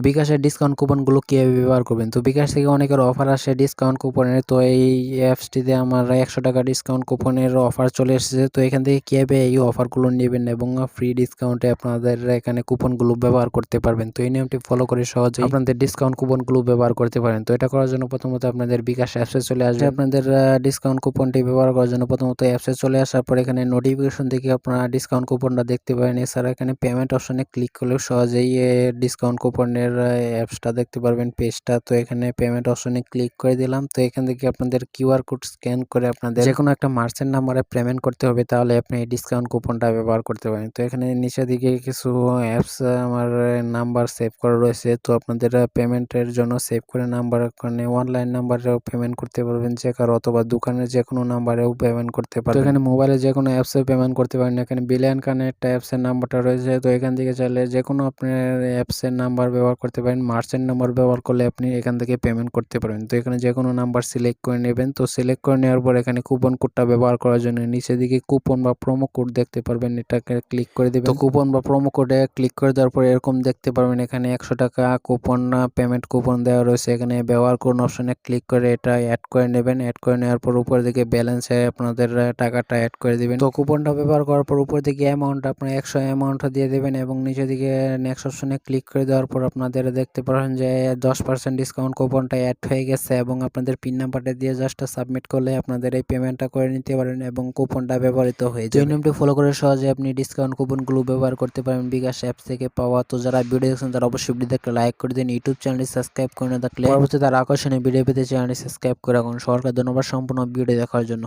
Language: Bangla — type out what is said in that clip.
বিকাশের ডিসকাউন্ট কুপনগুলো কিভাবে ব্যবহার করবেন? তো বিকাশ থেকে অনেকের অফার আসে ডিসকাউন্ট কুপনের। তো এই অ্যাপসটিতে আমার ৳100 ডিসকাউন্ট কুপনের অফার চলে এসেছে। তো এখান থেকে কিভাবে এই অফারগুলো নেবেন এবং ফ্রি ডিসকাউন্টে আপনাদের এখানে কুপনগুলো ব্যবহার করতে পারবেন। তো এই নিয়মটি ফলো করে সহজেই আপনাদের ডিসকাউন্ট কুপনগুলো ব্যবহার করতে পারেন। তো এটা করার জন্য প্রথমত আপনাদের বিকাশ অ্যাপসে চলে আসবেন। আপনাদের ডিসকাউন্ট কুপনটি ব্যবহার করার জন্য প্রথমত অ্যাপসে চলে আসার পর এখানে নোটিফিকেশন থেকে আপনারা ডিসকাউন্ট কুপনটা দেখতে পারেন। এছাড়া এখানে পেমেন্ট অপশনে ক্লিক করলেও সহজেই ডিসকাউন্ট কুপনের অ্যাপসটা দেখতে পারবেন, পেজটা। তো এখানে পেমেন্ট অপশনে ক্লিক করে দিলাম। তো এখান থেকে আপনাদের কিউআর কোড স্ক্যান করে আপনাদের যেকোনো একটা মার্চেন্ট নাম্বারে পেমেন্ট করতে হবে, তাহলে আপনি এই ডিসকাউন্ট কুপনটা ব্যবহার করতে পারেন। তো এখানে নিচের দিকে কিছু অ্যাপস আমার নাম্বার সেভ করা রয়েছে। তো আপনাদের পেমেন্টের জন্য সেভ করে নাম্বার এখানে অনলাইন নাম্বারেও পেমেন্ট করতে পারবেন যে কারো, অথবা দোকানের যেকোনো নাম্বারেও পেমেন্ট করতে পারবেন। তো এখানে মোবাইলে যেকোনো অ্যাপসে পেমেন্ট করতে পারেন। এখানে বিলিয়ন কানেক্ট অ্যাপসের নাম্বারটা রয়েছে। তো এখান থেকে চাইলে যেকোনো আপনার অ্যাপসের নাম্বার ব্যবহার করতে পারেন। মার্চেন্ট নাম্বার ব্যবহার করলে আপনি এখান থেকে পেমেন্ট করতে পারবেন। তো এখানে যেকোনো নাম্বার সিলেক্ট করে নেবেন। তো সিলেক্ট করে নেওয়ার পর এখানে কুপন কোডটা ব্যবহার করার জন্য নিচের দিকে কুপন বা প্রোমো কোড দেখতে পারবেন, এটাকে ক্লিক করে দিবেন। তো কুপন বা প্রোমো কোডে ক্লিক করে দেওয়ার পর এরকম দেখতে পারবেন এখানে ৳100 কুপন পেমেন্ট কুপন দেওয়া রয়েছে। এখানে ব্যবহার করুন অপশনে ক্লিক করে এটা অ্যাড করে নেবেন। অ্যাড করে নেওয়ার পর উপরের দিকে ব্যালেন্সে আপনাদের টাকাটা অ্যাড করে দিবেন। তো কুপনটা ব্যবহার করার পর উপর দিকে অ্যামাউন্টটা আপনার 100 অ্যামাউন্টটা দিয়ে দেবেন এবং নিচের দিকে নেক্সট অপশনে ক্লিক করে দেওয়ার পর আপনাদের দেখতে পারেন যে 10% ডিসকাউন্ট কুপনটা অ্যাড হয়ে গেছে এবং আপনাদের পিন নাম্বারটা দিয়ে জাস্ট সাবমিট করলে আপনাদের এই পেমেন্টটা করে নিতে পারেন এবং কুপনটা ব্যবহৃত হয়ে যাবে। এই নিয়মটি ফলো করে সহজে আপনি ডিসকাউন্ট কুপনগুলো ব্যবহার করতে পারেন বিকাশ অ্যাপস থেকে পাওয়া। তো যারা ভিডিও দেখছেন তারা অবশ্যই ভিডিওতে একটা লাইক করে দিন, ইউটিউব চ্যানেলটি সাবস্ক্রাইব করে না থাকলে পরবর্তীতে তার আকর্ষণীয় ভিডিও পেতে চ্যানেলটি সাবস্ক্রাইব করে রাখুন। সবাইকে ধন্যবাদ সম্পূর্ণ ভিডিও দেখার জন্য।